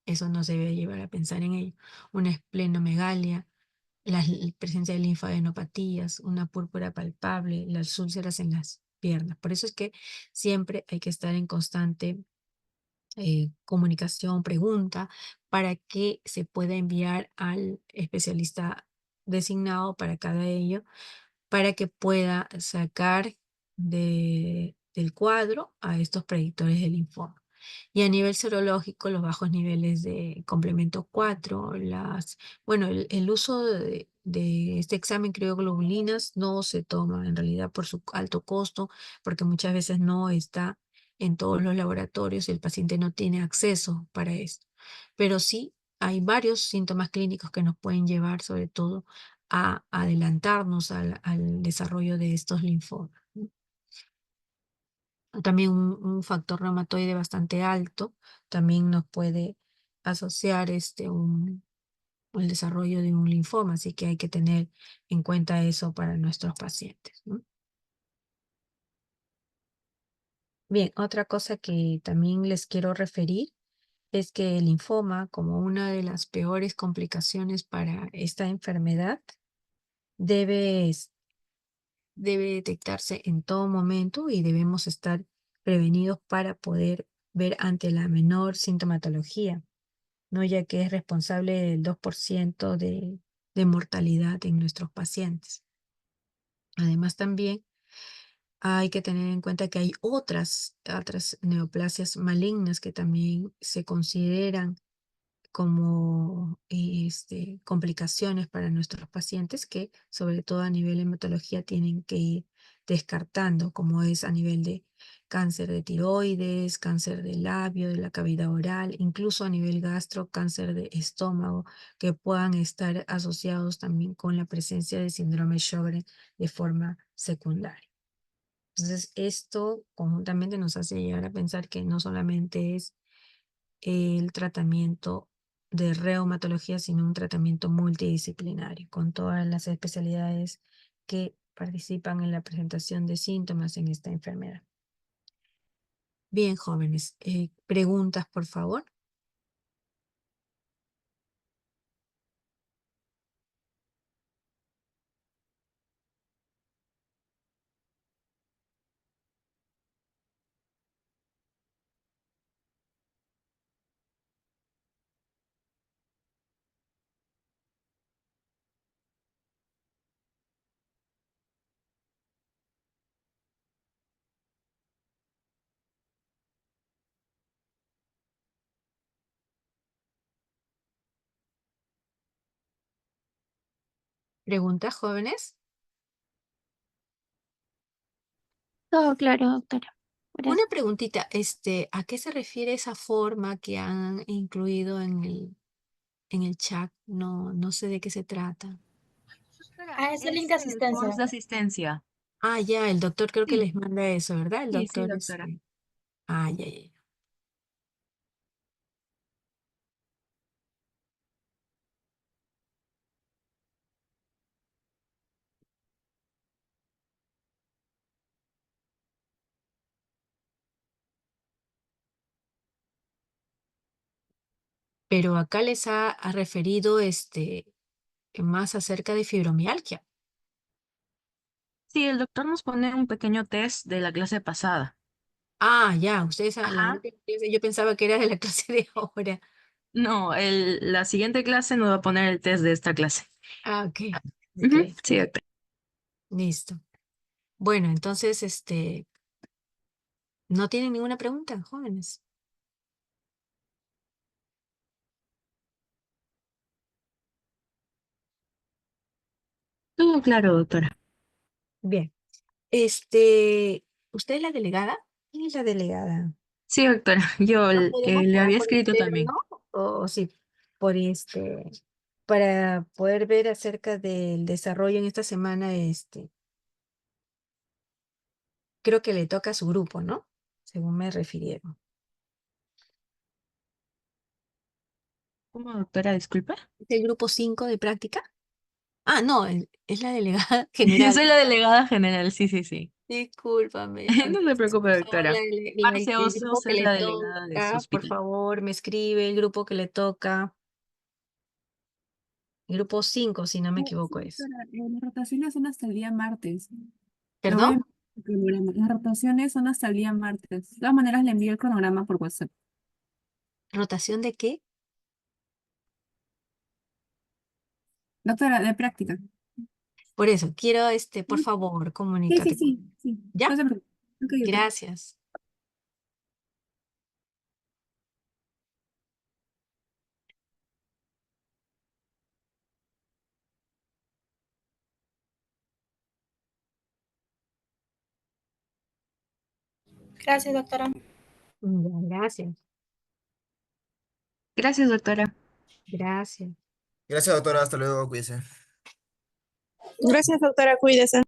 eso nos debe llevar a pensar en ello. Una esplenomegalia, la presencia de linfadenopatías, una púrpura palpable, las úlceras en las piernas. Por eso es que siempre hay que estar en constante comunicación, pregunta, para que se pueda enviar al especialista designado para cada ello, para que pueda sacar del cuadro a estos predictores del linfoma. Y a nivel serológico, los bajos niveles de complemento 4, bueno, el uso de este examen crioglobulinas no se toma en realidad por su alto costo, porque muchas veces no está en todos los laboratorios y el paciente no tiene acceso para esto. Pero sí hay varios síntomas clínicos que nos pueden llevar sobre todo a adelantarnos al desarrollo de estos linfomas, ¿no? También un factor reumatoide bastante alto también nos puede asociar el desarrollo de un linfoma, así que hay que tener en cuenta eso para nuestros pacientes, ¿no? Bien, otra cosa que también les quiero referir es que el linfoma, como una de las peores complicaciones para esta enfermedad, debe debe detectarse en todo momento y debemos estar prevenidos para poder ver ante la menor sintomatología, ¿no? Ya que es responsable del 2% de mortalidad en nuestros pacientes. Además, también hay que tener en cuenta que hay otras neoplasias malignas que también se consideran como complicaciones para nuestros pacientes que, sobre todo a nivel de hematología, tienen que ir descartando, como es a nivel de cáncer de tiroides, cáncer de labio, de la cavidad oral, incluso a nivel gastro, cáncer de estómago, que puedan estar asociados también con la presencia de síndrome de Sjögren de forma secundaria. Entonces, esto conjuntamente nos hace llegar a pensar que no solamente es el tratamiento de reumatología, sino un tratamiento multidisciplinario con todas las especialidades que participan en la presentación de síntomas en esta enfermedad. Bien, jóvenes, preguntas, por favor. ¿Preguntas, jóvenes? Todo claro, doctora. Una Gracias. preguntita, ¿a qué se refiere esa forma que han incluido en el chat? No, no sé de qué se trata. Doctora, Es el link es de el post asistencia. de asistencia. Ah, ya, el doctor creo que Sí, les manda eso, ¿verdad? El sí, sí, doctor, doctora. Ah, ya, ya, ya. Pero acá les ha referido, más acerca de fibromialgia. Sí, el doctor nos pone un pequeño test de la clase pasada. Ah, ya, ustedes, la Ajá. última clase, yo pensaba que era de la clase de ahora. No, la siguiente clase nos va a poner el test de esta clase. Ah, ok, ok, Ujú, sí, doctora. listo. Bueno, entonces, ¿no tienen ninguna pregunta, jóvenes? Todo claro, doctora. Bien. ¿Usted es la delegada? ¿Quién es la delegada? Sí, doctora. Yo ¿No podemos le quedar había por escrito también. interno? O sí, por para poder ver acerca del desarrollo en esta semana, creo que le toca a su grupo, ¿no? Según me refirieron. ¿Cómo, doctora? Disculpa. ¿Es el grupo 5 de práctica? Ah, no, es la delegada Yo general. soy la delegada general, sí, sí, sí. Discúlpame. No se Entonces, preocupe, por favor, doctora. Marce el grupo Osos que es le la delegada de su toca, por hospital. favor, me escribe el grupo que le toca. El grupo 5, si no me Sí, equivoco, es. doctora, las rotaciones son hasta el día martes. Le voy ¿Perdón? a enviar el cronograma. Las rotaciones son hasta el día martes. De todas maneras, le envío el cronograma por WhatsApp. ¿Rotación de qué? Doctora, de práctica. Por eso, quiero, por Sí, favor, sí, comunícate sí, con. sí. No ¿Ya? se preocupe. Ok, doctora. Gracias. Gracias, doctora. Ya, gracias. Gracias, doctora. Gracias. Gracias, doctora. Hasta luego. Cuídese. Gracias, doctora. Cuídese.